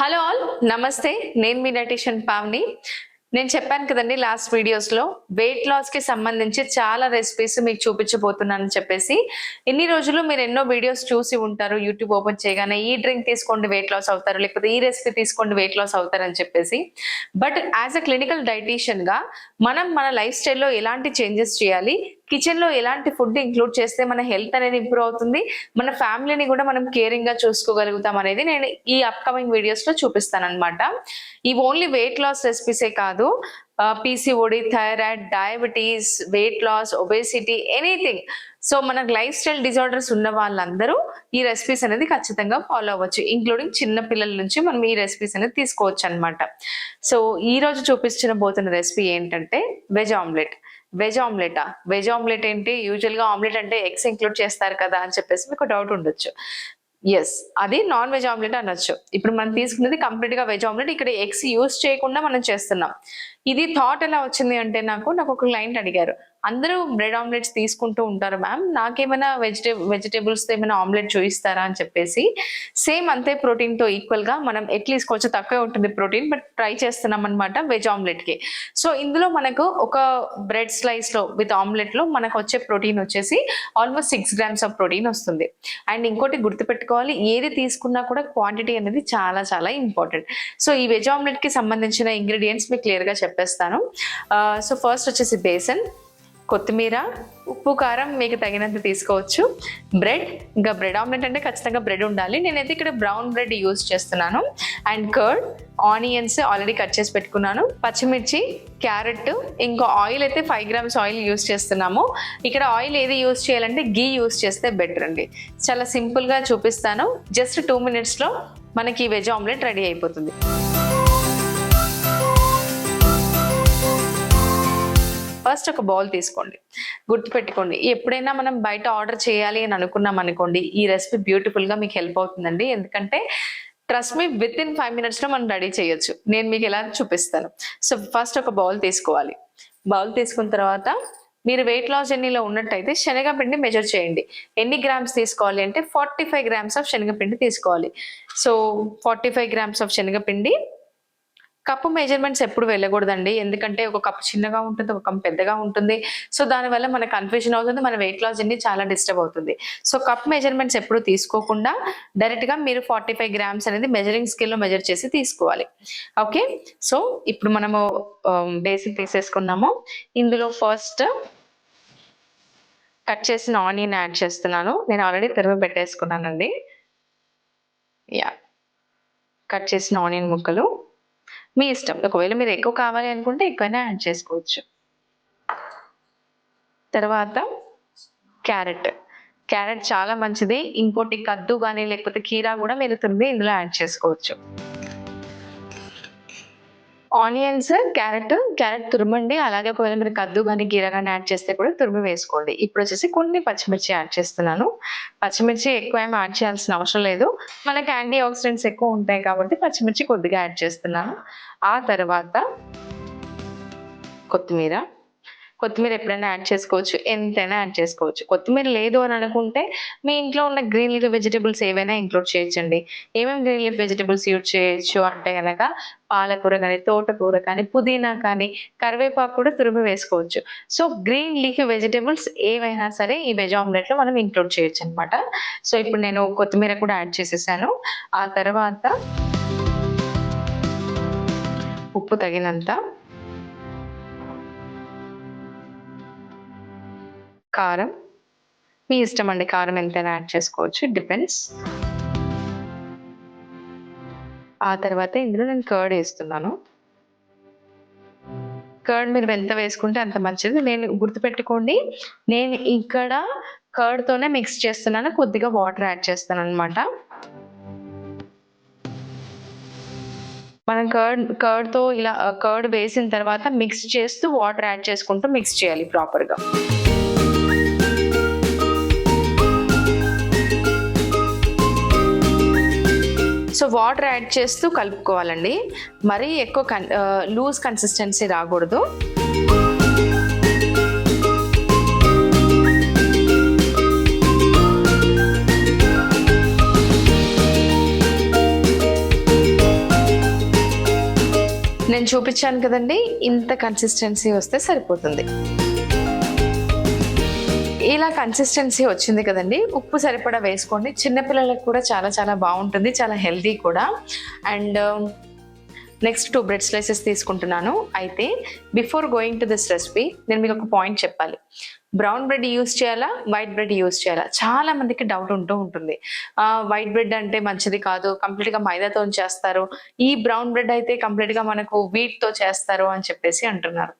Hello all, నమస్తే. నేను మీ dietitian Pavani. నేను చెప్పాను కదండి లాస్ట్ వీడియోస్లో వెయిట్ లాస్కి సంబంధించి చాలా రెసిపీస్ మీకు చూపించబోతున్నానని చెప్పేసి. ఇన్ని రోజులు మీరు ఎన్నో వీడియోస్ చూసి ఉంటారు. యూట్యూబ్ ఓపెన్ చేయగానే ఈ డ్రింక్ తీసుకోండి వెయిట్ లాస్ అవుతారు, లేకపోతే ఈ రెసిపీ తీసుకోండి వెయిట్ లాస్ అవుతారు అని చెప్పేసి. బట్ యాజ్ అ క్లినికల్ డైటీషియన్గా మనం మన లైఫ్ స్టైల్లో ఎలాంటి చేంజెస్ చేయాలి, కిచెన్లో ఎలాంటి ఫుడ్ ఇంక్లూడ్ చేస్తే మన హెల్త్ అనేది ఇంప్రూవ్ అవుతుంది, మన ఫ్యామిలీని కూడా మనం కేరింగ్గా చూసుకోగలుగుతాం అనేది నేను ఈ అప్కమింగ్ వీడియోస్లో చూపిస్తాను అనమాట. ఇవి ఓన్లీ వెయిట్ లాస్ రెసిపీసే కాదు, PCOD, thyroid, diabetes, weight loss, obesity, anything. So మనకు లైఫ్ స్టైల్ డిజార్డర్స్ ఉన్న వాళ్ళందరూ ఈ రెసిపీస్ అనేది ఖచ్చితంగా ఫాలో అవ్వచ్చు. ఇంక్లూడింగ్ చిన్న పిల్లల నుంచి మనం ఈ రెసిపీస్ అనేది తీసుకోవచ్చు అనమాట. సో ఈ రోజు చూపించబోతున్న రెసిపీ ఏంటంటే వెజ్ ఆమ్లెట్. వెజ్ ఆమ్లెట్ ఏంటి? యూజువల్గా ఆమ్లెట్ అంటే ఎగ్స్ ఇంక్లూడ్ చేస్తారు కదా అని చెప్పేసి మీకు డౌట్ ఉండొచ్చు. ఎస్, అది నాన్ వెజ్ ఆమ్లెట్ అనొచ్చు. ఇప్పుడు మనం తీసుకున్నది కంప్లీట్ గా వెజ్ ఆమ్లెట్. ఇక్కడ ఎగ్స్ యూజ్ చేయకుండా మనం చేస్తున్నాం. ఇది థాట్ ఎలా వచ్చింది అంటే నాకు ఒక క్లయింట్ అడిగారు, అందరూ బ్రెడ్ ఆమ్లెట్స్ తీసుకుంటూ ఉంటారు మ్యామ్, నాకేమైనా వెజిటేబుల్స్ ఏమైనా ఆమ్లెట్ చూపిస్తారా అని చెప్పేసి. సేమ్ అంతే ప్రోటీన్తో ఈక్వల్గా మనం ఎట్లీస్ట్ కొంచెం తక్కువే ఉంటుంది ప్రోటీన్, బట్ ట్రై చేస్తున్నాం అనమాట వెజ్ ఆమ్లెట్కి. సో ఇందులో మనకు ఒక బ్రెడ్ స్లైస్లో విత్ ఆమ్లెట్లో మనకు వచ్చే ప్రోటీన్ వచ్చేసి ఆల్మోస్ట్ 6 grams ఆఫ్ ప్రోటీన్ వస్తుంది. అండ్ ఇంకోటి గుర్తుపెట్టుకోవాలి, ఏది తీసుకున్నా కూడా క్వాంటిటీ అనేది చాలా చాలా ఇంపార్టెంట్. సో ఈ వెజ్ ఆమ్లెట్కి సంబంధించిన ఇంగ్రీడియంట్స్ మీకు క్లియర్గా చెప్పేస్తాను. సో ఫస్ట్ వచ్చేసి బేసన్, కొత్తిమీర, ఉప్పు, కారం మీకు తగినంత తీసుకోవచ్చు, బ్రెడ్, ఇంకా బ్రెడ్ ఆమ్లెట్ అంటే ఖచ్చితంగా బ్రెడ్ ఉండాలి. నేనైతే ఇక్కడ బ్రౌన్ బ్రెడ్ యూజ్ చేస్తున్నాను. And curd, onions already cut చేసి పెట్టుకున్నాను, పచ్చిమిర్చి, క్యారెట్, ఇంకా ఆయిల్ అయితే 5 grams ఆయిల్ యూజ్ చేస్తున్నాము. ఇక్కడ ఆయిల్ ఏది యూజ్ చేయాలంటే గీ యూజ్ చేస్తే బెటర్ అండి. చాలా సింపుల్గా చూపిస్తాను. జస్ట్ 2 minutesలో మనకి వెజ్ ఆమ్లెట్ రెడీ అయిపోతుంది. ఫస్ట్ ఒక బౌల్ తీసుకోండి. గుర్తుపెట్టుకోండి, ఎప్పుడైనా మనం బయట ఆర్డర్ చేయాలి అని అనుకున్నాం అనుకోండి, ఈ రెసిపీ బ్యూటిఫుల్గా మీకు హెల్ప్ అవుతుందండి. ఎందుకంటే ట్రస్ట్ మీ, విత్ ఇన్ 5 minutesలో మనం రెడీ చేయొచ్చు. నేను మీకు ఎలా చూపిస్తాను. సో ఫస్ట్ ఒక బౌల్ తీసుకోవాలి. బౌల్ తీసుకున్న తర్వాత మీరు వెయిట్ లాస్ జర్నీలో ఉన్నట్టయితే శనగపిండి మెజర్ చేయండి. ఎన్ని గ్రామ్స్ తీసుకోవాలి అంటే 45 grams ఆఫ్ శనగపిండి తీసుకోవాలి. సో 45 grams ఆఫ్ శనగపిండి. కప్పు మెజర్మెంట్స్ ఎప్పుడు వెళ్ళకూడదండి, ఎందుకంటే ఒక కప్పు చిన్నగా ఉంటుంది, ఒక కప్పు పెద్దగా ఉంటుంది. సో దానివల్ల మనకు కన్ఫ్యూజన్ అవుతుంది, మన వెయిట్ లాస్ జర్నీ చాలా డిస్టర్బ్ అవుతుంది. సో కప్ మెజర్మెంట్స్ ఎప్పుడు తీసుకోకుండా డైరెక్ట్గా మీరు 45 grams అనేది మెజరింగ్ స్కేల్లో మెజర్ చేసి తీసుకోవాలి. ఓకే, సో ఇప్పుడు మనము బేసిక్ తీసేసుకున్నాము. ఇందులో ఫస్ట్ కట్ చేసిన ఆనియన్ యాడ్ చేస్తున్నాను. నేను ఆల్రెడీ తరిమి పెట్టేసుకున్నానండి. యా, కట్ చేసిన ఆనియన్ ముక్కలు మీ ఇష్టం. ఒకవేళ మీరు ఎక్కువ కావాలి అనుకుంటే ఎక్కువైనా యాడ్ చేసుకోవచ్చు. తర్వాత క్యారెట్ చాలా మంచిది. ఇంకోటి కద్దు కానీ లేకపోతే కీరా కూడా మీరు తురిమి ఇందులో యాడ్ చేసుకోవచ్చు. ఆనియన్స్, క్యారెట్ తురమండి. అలాగే ఒకవేళ మీరు కద్దు కానీ కీరా కానీ యాడ్ చేస్తే కూడా తురిమి వేసుకోండి. ఇప్పుడు వచ్చేసి కొన్ని పచ్చిమిర్చి యాడ్ చేస్తున్నాను. పచ్చిమిర్చి ఎక్కువ ఏమి యాడ్ చేయాల్సిన అవసరం లేదు, మనకి యాంటీ ఆక్సిడెంట్స్ ఎక్కువ ఉంటాయి కాబట్టి పచ్చిమిర్చి కొద్దిగా యాడ్ చేస్తున్నాను. ఆ తర్వాత కొత్తిమీర ఎప్పుడైనా యాడ్ చేసుకోవచ్చు, ఎంతైనా యాడ్ చేసుకోవచ్చు. కొత్తిమీర లేదు అని అనుకుంటే మీ ఇంట్లో ఉన్న గ్రీన్ లీఫ్ వెజిటేబుల్స్ ఏవైనా ఇంక్లూడ్ చేయొచ్చండి. ఏమేమి గ్రీన్ లీఫ్ వెజిటేబుల్స్ యూజ్ చేయొచ్చు అంటే కనుక పాలకూర కానీ, తోటకూర కానీ, పుదీనా కానీ, కరివేపాకు కూడా తురిమి వేసుకోవచ్చు. సో గ్రీన్ లీఫ్ వెజిటేబుల్స్ ఏవైనా సరే ఈ వెజ్ ఆమ్లెట్లో మనం ఇంక్లూడ్ చేయొచ్చు అనమాట. సో ఇప్పుడు నేను కొత్తిమీర కూడా యాడ్ చేసేసాను. ఆ తర్వాత ఉప్పు తగినంత, కారం మీ ఇష్టం అండి, కారం ఎంతైనా యాడ్ చేసుకోవచ్చు, డిపెండ్స్. ఆ తర్వాత ఇందులో నేను కర్డ్ వేస్తున్నాను. కర్డ్ మీరు ఎంత వేసుకుంటే అంత మంచిది. నేను గుర్తుపెట్టుకోండి, నేను ఇక్కడ కర్డ్తోనే మిక్స్ చేస్తున్నాను, కొద్దిగా వాటర్ యాడ్ చేస్తాను అనమాట. మనం కర్డ్తో ఇలా కర్డ్ వేసిన తర్వాత మిక్స్ చేస్తూ వాటర్ యాడ్ చేసుకుంటూ మిక్స్ చేయాలి ప్రాపర్గా. సో వాటర్ యాడ్ చేస్తూ కలుపుకోవాలండి. మరీ ఎక్కువ లూజ్ కన్సిస్టెన్సీ రాకూడదు. నేను చూపించాను కదండి, ఇంత కన్సిస్టెన్సీ వస్తే సరిపోతుంది. ఇలా కన్సిస్టెన్సీ వచ్చింది కదండి, ఉప్పు సరిపడా వేసుకోండి. చిన్నపిల్లలకు కూడా చాలా చాలా బాగుంటుంది, చాలా హెల్తీ కూడా. అండ్ నెక్స్ట్ 2 బ్రెడ్ స్లైసెస్ తీసుకుంటున్నాను. అయితే before going to this recipe నేను మీకు ఒక పాయింట్ చెప్పాలి. బ్రౌన్ బ్రెడ్ యూస్ చేయాలా, వైట్ బ్రెడ్ యూస్ చేయాలా, చాలా మందికి డౌట్ ఉంటుంది. వైట్ బ్రెడ్ అంటే మంచిది కాదు, కంప్లీట్ గా మైదాతో చేస్తారు, ఈ బ్రౌన్ బ్రెడ్ అయితే కంప్లీట్ గా మనకు వీట్ తో చేస్తారు అని చెప్పేసి అంటున్నారు.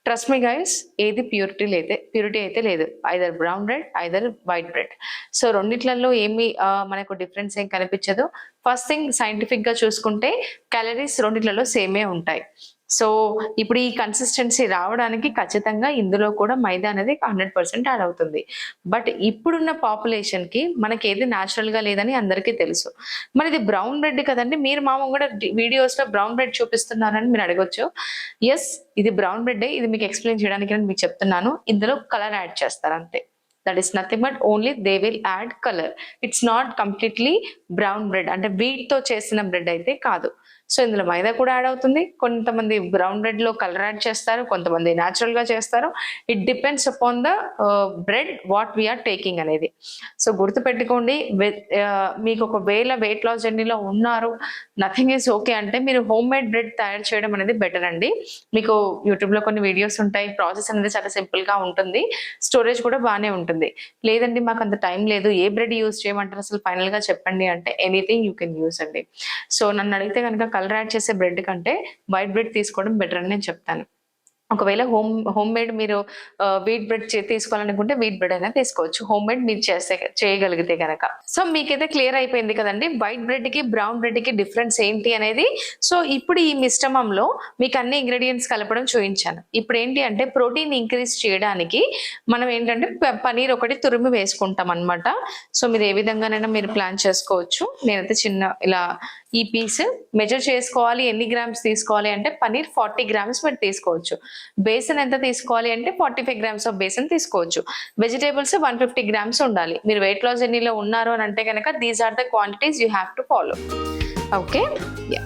ట్రస్ట్ మీ గైస్, ఏది ప్యూరిటీ అయితే లేదు. Either brown bread, either white bread. So రెండిట్లలో ఏమి మనకు డిఫరెన్స్ ఏం కనిపించదు. ఫస్ట్ థింగ్, సైంటిఫిక్ గా చూసుకుంటే క్యాలరీస్ రెండిట్లలో సేమే ఉంటాయి. సో ఇప్పుడు ఈ కన్సిస్టెన్సీ రావడానికి ఖచ్చితంగా ఇందులో కూడా మైదా అనేది 100% యాడ్ అవుతుంది. బట్ ఇప్పుడున్న పాపులేషన్ కి మనకి ఏది న్యాచురల్ గా లేదని అందరికీ తెలుసు. మరి ఇది బ్రౌన్ బ్రెడ్ కదండి, మీరు మామ కూడా వీడియోస్ లో బ్రౌన్ బ్రెడ్ చూపిస్తున్నారని మీరు అడగొచ్చు. ఎస్, ఇది బ్రౌన్ బ్రెడ్. ఇది మీకు ఎక్స్ప్లెయిన్ చేయడానికి నేను మీకు చెప్తున్నాను. ఇందులో కలర్ యాడ్ చేస్తారు అంతే. That is nothing but only they will add colour. It's not completely brown bread, అంటే వీట్ తో చేసిన బ్రెడ్ అయితే కాదు. సో ఇందులో మైదా కూడా యాడ్ అవుతుంది. కొంతమంది బ్రౌన్ బ్రెడ్ లో కలర్ యాడ్ చేస్తారు, కొంతమంది న్యాచురల్ గా చేస్తారు. It depends upon the bread what we are taking అనేది. సో గుర్తుపెట్టుకోండి, మీకు ఒకవేళ వెయిట్ లాస్ జర్నీలో ఉన్నారు, నథింగ్ ఈజ్ ఓకే అంటే మీరు హోమ్ మేడ్ బ్రెడ్ తయారు చేయడం అనేది బెటర్ అండి. మీకు యూట్యూబ్ లో కొన్ని వీడియోస్ ఉంటాయి, ప్రాసెస్ అనేది చాలా సింపుల్ గా ఉంటుంది, స్టోరేజ్ కూడా బాగానే ఉంటుంది. లేదండి మాకు అంత టైం లేదు, ఏ బ్రెడ్ యూస్ చేయమంటారు అసలు ఫైనల్ గా చెప్పండి అంటే ఎనీథింగ్ యూ కెన్ యూస్ అండి. సో నన్ను అడిగితే కనుక కలర్ యాడ్ చేసే బ్రెడ్ కంటే వైట్ బ్రెడ్ తీసుకోవడం బెటర్ అని నేను చెప్తాను. ఒకవేళ హోమ్ మేడ్ మీరు వీట్ బ్రెడ్ తీసుకోవాలనుకుంటే వీట్ బ్రెడ్ అయినా తీసుకోవచ్చు, హోమ్ మేడ్ మీరు చేయగలిగితే కనుక. సో మీకైతే క్లియర్ అయిపోయింది కదండి వైట్ బ్రెడ్ కి బ్రౌన్ బ్రెడ్ కి డిఫరెన్స్ ఏంటి అనేది. సో ఇప్పుడు ఈ మిశ్రమంలో మీకు అన్ని ఇంగ్రీడియంట్స్ కలపడం చూపించాను. ఇప్పుడు ఏంటి అంటే ప్రోటీన్ ఇంక్రీజ్ చేయడానికి మనం ఏంటంటే పనీర్ ఒకటి తురిమి వేసుకుంటాం అనమాట. సో మీరు ఏ విధంగానైనా మీరు ప్లాన్ చేసుకోవచ్చు. నేనైతే చిన్న ఇలా ఈ పీస్ మెజర్ చేసుకోవాలి, ఎన్ని గ్రామ్స్ తీసుకోవాలి అంటే పనీర్ 40 గ్రామ్స్ మీరు తీసుకోవచ్చు. బేసన్ ఎంత తీసుకోవాలి అంటే 45 గ్రామ్స్ ఆఫ్ బేసన్ తీసుకోవచ్చు. వెజిటేబుల్స్ 150 గ్రామ్స్ ఉండాలి. మీరు వెయిట్ లాస్ జర్నీలో ఉన్నారు అని అంటే కనుక these are the quantities you have to follow. Okay, yeah.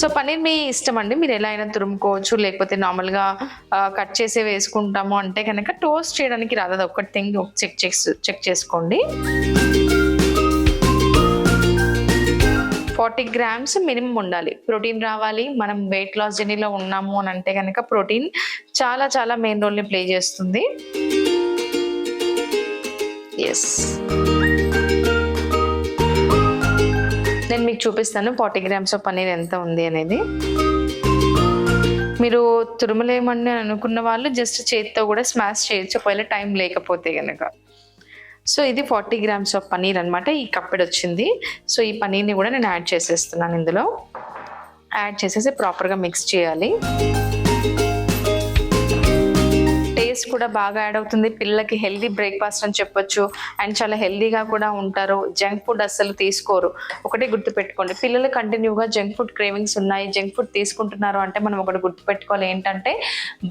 So paneer మీ ఇష్టం అండి, మీరు ఎలా అయినా తురుముకోవచ్చు, లేకపోతే నార్మల్గా కట్ చేసి వేసుకుంటాము అంటే కనుక టోస్ట్ చేయడానికి రాదు. అది ఒక్కటి థింగ్ చెక్ చేసుకోండి. 40 గ్రామ్స్ మినిమం ఉండాలి, ప్రోటీన్ రావాలి. మనం వెయిట్ లాస్ జర్నీలో ఉన్నాము అని అంటే కనుక ప్రోటీన్ చాలా చాలా మెయిన్ రోల్ని ప్లే చేస్తుంది. ఎస్, నేను మీకు చూపిస్తాను 40 గ్రామ్స్ ఆఫ్ పనీర్ ఎంత ఉంది అనేది. మీరు తురుమలేమని అనుకున్న వాళ్ళు జస్ట్ చేతితో కూడా స్మాష్ చేయొచ్చు ఒకవేళ టైం లేకపోతే కనుక. సో ఇది 40 గ్రామ్స్ ఆఫ్ పనీర్ అనమాట. ఈ కప్పెడ్ వచ్చింది. సో ఈ పనీర్ని కూడా నేను యాడ్ చేసేస్తున్నాను. ఇందులో యాడ్ చేసేసి ప్రాపర్గా మిక్స్ చేయాలి. టేస్ట్ కూడా బాగా యాడ్ అవుతుంది. పిల్లలకి హెల్దీ బ్రేక్ఫాస్ట్ అని చెప్పొచ్చు, అండ్ చాలా హెల్దీగా కూడా ఉంటారు. జంక్ ఫుడ్ అస్సలు తీసుకోరు. ఒకటే గుర్తుపెట్టుకోండి, పిల్లలు కంటిన్యూగా జంక్ ఫుడ్ క్రేవింగ్స్ ఉన్నాయి, జంక్ ఫుడ్ తీసుకుంటున్నారు అంటే మనం ఒకటి గుర్తుపెట్టుకోవాలి ఏంటంటే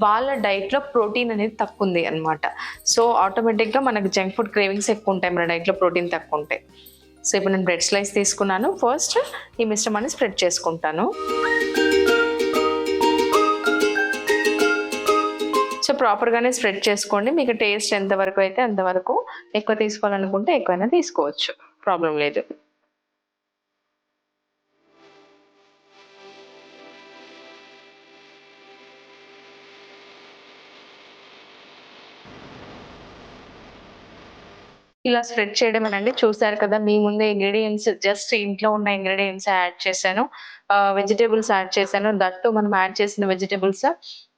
వాళ్ళ డైట్లో ప్రోటీన్ అనేది తక్కువ ఉంది అనమాట. సో ఆటోమేటిక్గా మనకు జంక్ ఫుడ్ క్రేవింగ్స్ ఎక్కువ ఉంటాయి మన డైట్లో ప్రోటీన్ తక్కువ ఉంటాయి. సో ఇప్పుడు నేను బ్రెడ్ స్లైస్ తీసుకున్నాను. ఫస్ట్ ఈ మిశ్రమాన్ని స్ప్రెడ్ చేసుకుంటాను. సో ప్రాపర్గానే స్ప్రెడ్ చేసుకోండి. మీకు టేస్ట్ ఎంతవరకు అయితే అంతవరకు, ఎక్కువ తీసుకోవాలనుకుంటే ఎక్కువైనా తీసుకోవచ్చు, ప్రాబ్లం లేదు. ఇలా స్ప్రెడ్ చేయడం అనండి. చూసారు కదా మీ ముందే ఇంగ్రీడియంట్స్, జస్ట్ ఇంట్లో ఉన్న ఇంగ్రీడియంట్స్ యాడ్ చేశాను. వెజిటేబుల్స్ యాడ్ చేశాను. దట్టు మనం యాడ్ చేసిన వెజిటేబుల్స్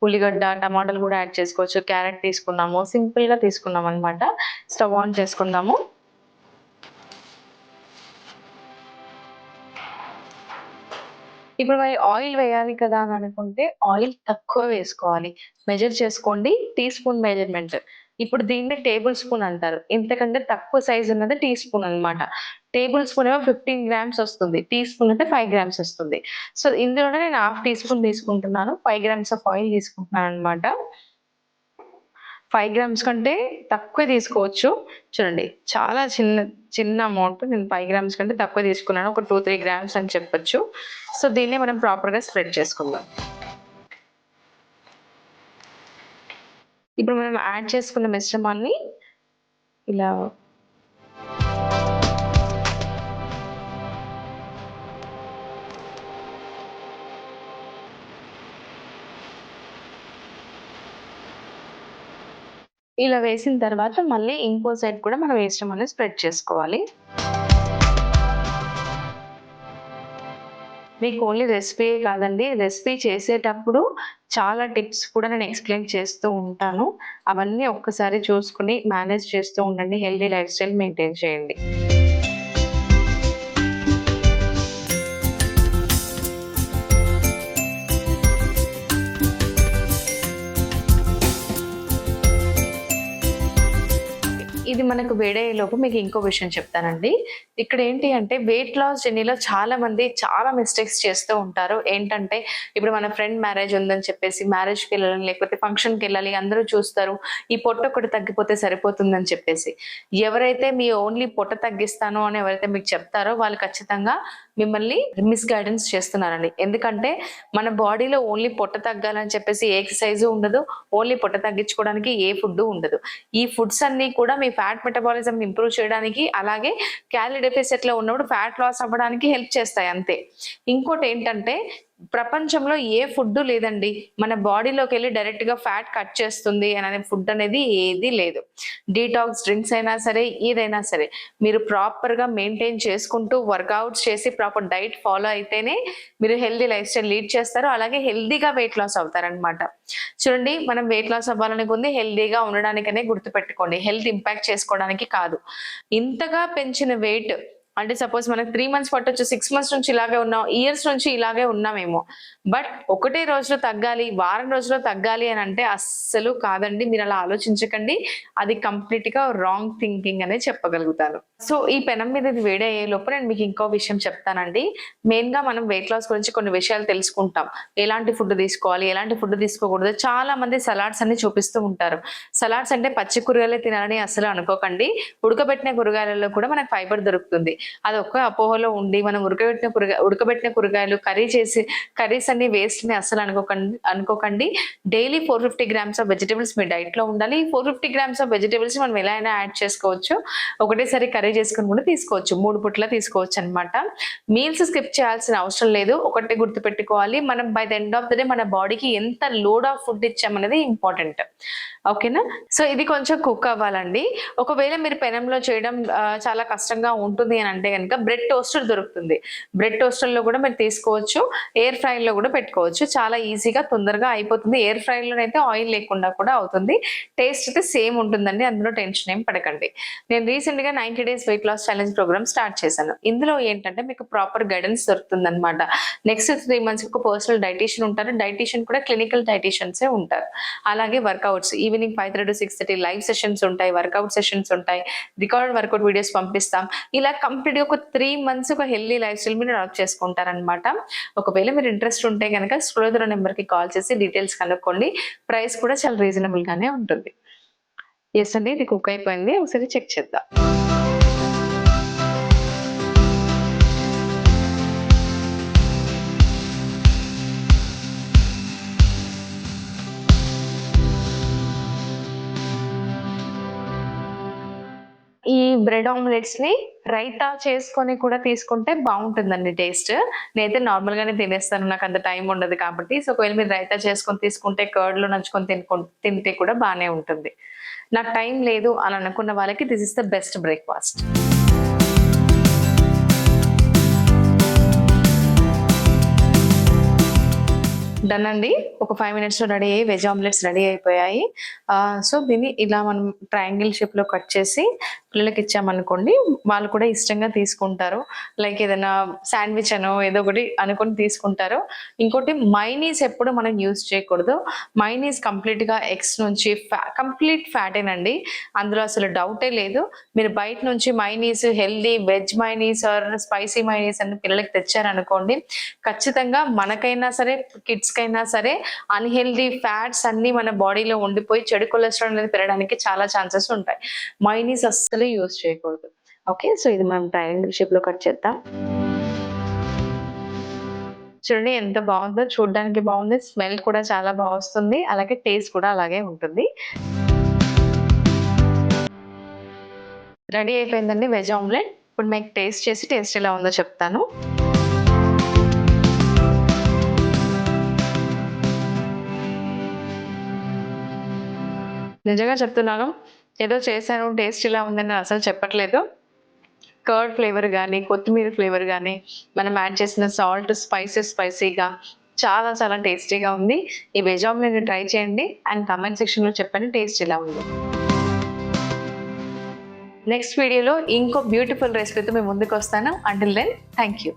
ఉల్లిగడ్డ, టమాటాలు కూడా యాడ్ చేసుకోవచ్చు. క్యారెట్ తీసుకున్నాము, సింపుల్ గా తీసుకున్నాం అనమాట. స్టవ్ ఆన్ చేసుకుందాము. ఇప్పుడు మరి ఆయిల్ వేయాలి కదా అని అనుకుంటే ఆయిల్ తక్కువ వేసుకోవాలి. మెజర్ చేసుకోండి, టీ స్పూన్ మెజర్మెంట్. ఇప్పుడు దీన్ని టేబుల్ స్పూన్ అంటారు. ఇంతకంటే తక్కువ సైజ్ ఉన్నది టీ స్పూన్ అనమాట. టేబుల్ స్పూన్ ఏమో 15 గ్రామ్స్ వస్తుంది, టీ స్పూన్ అంటే 5 గ్రామ్స్ వస్తుంది. సో ఇందులోనే నేను హాఫ్ టీ స్పూన్ తీసుకుంటున్నాను, 5 గ్రామ్స్ ఆఫ్ ఆయిల్ తీసుకుంటున్నాను అనమాట. 5 గ్రామ్స్ కంటే తక్కువే తీసుకోవచ్చు. చూడండి చాలా చిన్న అమౌంట్. నేను 5 గ్రామ్స్ కంటే తక్కువ తీసుకున్నాను. ఒక 2, 3 గ్రామ్స్ అని చెప్పొచ్చు. సో దీన్నే మనం ప్రాపర్‌గా స్ప్రెడ్ చేసుకుందాం. ఇప్పుడు మనం యాడ్ చేసుకున్న మిశ్రమాన్ని ఇలా వేసిన తర్వాత మళ్ళీ ఇంకో సైడ్ కూడా మనం మిశ్రమాన్ని స్ప్రెడ్ చేసుకోవాలి. మీకు ఓన్లీ రెసిపీ కాదండి, రెసిపీ చేసేటప్పుడు చాలా టిప్స్ కూడా నేను ఎక్స్‌ప్లెయిన్ చేస్తూ ఉంటాను. అవన్నీ ఒక్కసారి చూసుకొని మేనేజ్ చేస్తూ ఉండండి. హెల్తీ లైఫ్ స్టైల్ మెయింటైన్ చేయండి. ఇది మనకు వేడయ్యేలోపు మీకు ఇంకో విషయం చెప్తానండి. ఇక్కడ ఏంటి అంటే వెయిట్ లాస్ జర్నీలో చాలా మంది చాలా మిస్టేక్స్ చేస్తూ ఉంటారు. ఏంటంటే ఇప్పుడు మన ఫ్రెండ్ మ్యారేజ్ ఉందని చెప్పేసి మ్యారేజ్‌కి వెళ్ళాలి, లేకపోతే ఫంక్షన్‌కి వెళ్ళాలి, అందరూ చూస్తారు. ఈ పొట్ట ఒకటి తగ్గిపోతే సరిపోతుందని చెప్పేసి. ఎవరైతే మీ ఓన్లీ పొట్ట తగ్గిస్తాను అని ఎవరైతే మీకు చెప్తారో వాళ్ళు ఖచ్చితంగా మిమ్మల్ని మిస్‌గైడెన్స్ చేస్తున్నారండి. ఎందుకంటే మన బాడీలో ఓన్లీ పొట్ట తగ్గాలని చెప్పేసి ఏ ఎక్సర్సైజ్ ఉండదు. ఓన్లీ పొట్ట తగ్గించుకోవడానికి ఏ ఫుడ్ ఉండదు. ఈ ఫుడ్స్ అన్ని కూడా మీ ఫ్యాట్ మెటబాలిజం ఇంప్రూవ్ చేయడానికి, అలాగే క్యాలరీ డెఫిసిట్ లో ఉన్నప్పుడు ఫ్యాట్ లాస్ అవ్వడానికి హెల్ప్ చేస్తాయి అంతే. ఇంకోటి ఏంటంటే ప్రపంచంలో ఏ ఫుడ్ లేదండి మన బాడీలోకి వెళ్ళి డైరెక్ట్ గా ఫ్యాట్ కట్ చేస్తుంది అనే ఫుడ్ అనేది ఏది లేదు. డీటాక్స్ డ్రింక్స్ అయినా సరే, ఏదైనా సరే మీరు ప్రాపర్ గా మెయింటైన్ చేసుకుంటూ వర్కౌట్స్ చేసి ప్రాపర్ డైట్ ఫాలో అయితేనే మీరు హెల్దీ లైఫ్ స్టైల్ లీడ్ చేస్తారు. అలాగే హెల్దీగా వెయిట్ లాస్ అవుతారనమాట. చూడండి, మనం వెయిట్ లాస్ అవ్వాలని ఉంది హెల్దీగా ఉండడానికనే గుర్తుపెట్టుకోండి, హెల్త్ ఇంపాక్ట్ చేసుకోవడానికి కాదు. ఇంతగా పెంచిన వెయిట్ అంటే సపోజ్ మనకు 3 మంత్స్ పట్టొచ్చు, 6 మంత్స్ నుంచి ఇలాగే ఉన్నాం, ఇయర్స్ నుంచి ఇలాగే ఉన్నామేమో. బట్ ఒకటే రోజులో తగ్గాలి, వారం రోజుల్లో తగ్గాలి అని అంటే అస్సలు కాదండి. మీరు అలా ఆలోచించకండి. అది కంప్లీట్ గా రాంగ్ థింకింగ్ అనే చెప్పగలుగుతాను. సో ఈ పెనం మీద ఇది వేడయ్యే లోపు నేను మీకు ఇంకో విషయం చెప్తానండి. మెయిన్ గా మనం వెయిట్ లాస్ గురించి కొన్ని విషయాలు తెలుసుకుంటాం. ఎలాంటి ఫుడ్ తీసుకోవాలి, ఎలాంటి ఫుడ్ తీసుకోకూడదు. చాలా మంది సలాడ్స్ అన్ని చూపిస్తూ ఉంటారు. సలాడ్స్ అంటే పచ్చి కూరగాయలే తినాలని అసలు అనుకోకండి. ఉడకబెట్టిన కూరగాయలలో కూడా మనకు ఫైబర్ దొరుకుతుంది. అది ఒక్క అపోహలో ఉండి మనం ఉడకబెట్టిన కూరగాయలు కర్రీస్ అన్ని వేస్ట్ ని అసలు అనుకోకండి. Daily 450 grams of vegetables me diet లో ఉండాలి. 450 గ్రామ్స్ ఆఫ్ వెజిటబుల్స్ మనం ఎలా అయినా యాడ్ చేసుకోవచ్చు. ఒకటేసారి కర్రీ చేసుకుని కూడా తీసుకోవచ్చు, 3 పుట్ల తీసుకోవచ్చు అనమాట. మీల్స్ స్కిప్ చేయాల్సిన అవసరం లేదు. ఒకటి గుర్తు పెట్టుకోవాలి, మనం by the end of the day మన బాడీకి ఎంత లోడ్ ఆఫ్ ఫుడ్ ఇచ్చామనేది ఇంపార్టెంట్. ఓకేనా? సో ఇది కొంచెం కుక్ అవ్వాలండి. ఒకవేళ మీరు పెనంలో చేయడం చాలా కష్టంగా ఉంటుంది అని అంటే కనుక బ్రెడ్ టోస్టర్ దొరుకుతుంది. బ్రెడ్ టోస్టర్ లో కూడా మీరు తీసుకోవచ్చు, ఎయిర్ ఫ్రై లో కూడా పెట్టుకోవచ్చు. చాలా ఈజీగా తొందరగా అయిపోతుంది. ఎయిర్ ఫ్రై లోనైతే ఆయిల్ లేకుండా కూడా అవుతుంది. టేస్ట్ అయితే సేమ్ ఉంటుందండి, అందులో టెన్షన్ ఏం పడకండి. నేను రీసెంట్ గా 90 days weight loss challenge programme start చేశాను. ఇందులో ఏంటంటే మీకు ప్రాపర్ గైడెన్స్ దొరుకుతుంది అనమాట. నెక్స్ట్ 3 months ఒక పర్సనల్ డైటీషియన్ ఉంటారు. డైటీషియన్ కూడా క్లినికల్ డైటీషియన్సే ఉంటారు. అలాగే workouts evening 5:30 to 6:30 live sessions ఉంటాయి, వర్కౌట్ సెషన్స్ ఉంటాయి, రికార్డ్ వర్కౌట్ వీడియోస్ పంపిస్తాం. ఇలా కంప్లీట్ గా ఒక 3 months ఒక హెల్దీ లైఫ్ స్టైల్ మీరు అడాప్ట్ చేసుకుంటారనమాట. ఒకవేళ మీరు ఇంట్రెస్ట్ ఉంటే కనుక స్క్రోల్ నెంబర్ కి కాల్ చేసి డీటెయిల్స్ కనుక్కోండి. ప్రైస్ కూడా చాలా రీజనబుల్ గానే ఉంటుంది. ఎస్ అండి, ఇది కుక్ అయిపోయింది. ఒకసారి చెక్ చేద్దాం. ఈ బ్రెడ్ ఆమ్లెట్స్ ని రైతా చేసుకొని కూడా తీసుకుంటే బాగుంటుందండి టేస్ట్. నేనైతే నార్మల్ గానే తినేస్తాను, నాకు అంత టైం ఉండదు కాబట్టి. సో ఒకవేళ మీరు రైతా చేసుకొని తీసుకుంటే కర్డ్ లో నంచుకొని తింటే కూడా బాగానే ఉంటుంది. నాకు టైం లేదు అని అనుకున్న వాళ్ళకి this is the best breakfast. Done అండి. ఒక 5 minutes లో రెడీ అయ్యి వెజ్ ఆమ్లెట్స్ రెడీ అయిపోయాయి. సో దీన్ని ఇలా మనం ట్రయాంగిల్ షేప్ లో కట్ చేసి పిల్లలకి ఇచ్చామనుకోండి, వాళ్ళు కూడా ఇష్టంగా తీసుకుంటారు. లైక్ ఏదైనా శాండ్విచ్ అనో ఏదో ఒకటి అనుకొని తీసుకుంటారు. ఇంకోటి మైనీస్ ఎప్పుడు మనం యూజ్ చేయకూడదు. మైనీస్ కంప్లీట్ గా ఎగ్స్ నుంచి కంప్లీట్ ఫ్యాటేనండి, అందులో అసలు డౌటే లేదు. మీరు బయట నుంచి mayonnaise healthy veg mayonnaise or spicy mayonnaise అని పిల్లలకి తెచ్చారనుకోండి, ఖచ్చితంగా మనకైనా సరే కిడ్స్ కిడ్స్కైనా సరే అన్హెల్దీ ఫ్యాట్స్ అన్నీ మన బాడీలో ఉండిపోయి చెడు కొలెస్ట్రాల్ అనేది పెరగడానికి చాలా ఛాన్సెస్ ఉంటాయి. మైనీస్ అస్సలు యూజ్ చేయకూడదు. ఓకే, సో ఇది మనం ట్రయాంగిల్ షేప్లో కట్ చేద్దాం. చూడండి ఎంత బాగుందో, చూడడానికి బాగుంది, స్మెల్ కూడా చాలా బాగా వస్తుంది, అలాగే టేస్ట్ కూడా అలాగే ఉంటుంది. రెడీ అయిపోయిందండి వెజ్ ఆమ్లెట్. ఇప్పుడు మీకు టేస్ట్ ఎలా ఉందో చెప్తాను. నిజంగా చెప్తున్నాను, ఏదో చేశాను టేస్ట్ ఇలా ఉందని అసలు చెప్పట్లేదు. కర్డ్ ఫ్లేవర్ కానీ, కొత్తిమీర ఫ్లేవర్ కానీ, మనం యాడ్ చేసిన సాల్ట్, స్పైసీగా చాలా చాలా టేస్టీగా ఉంది. ఈ వెజ్ ఆమ్లెట్ని ట్రై చేయండి అండ్ కామెంట్ సెక్షన్లో చెప్పండి టేస్ట్ ఎలా ఉందో. నెక్స్ట్ వీడియోలో ఇంకో బ్యూటిఫుల్ రెసిపీతో మేము ముందుకు వస్తాను. Until then thank you.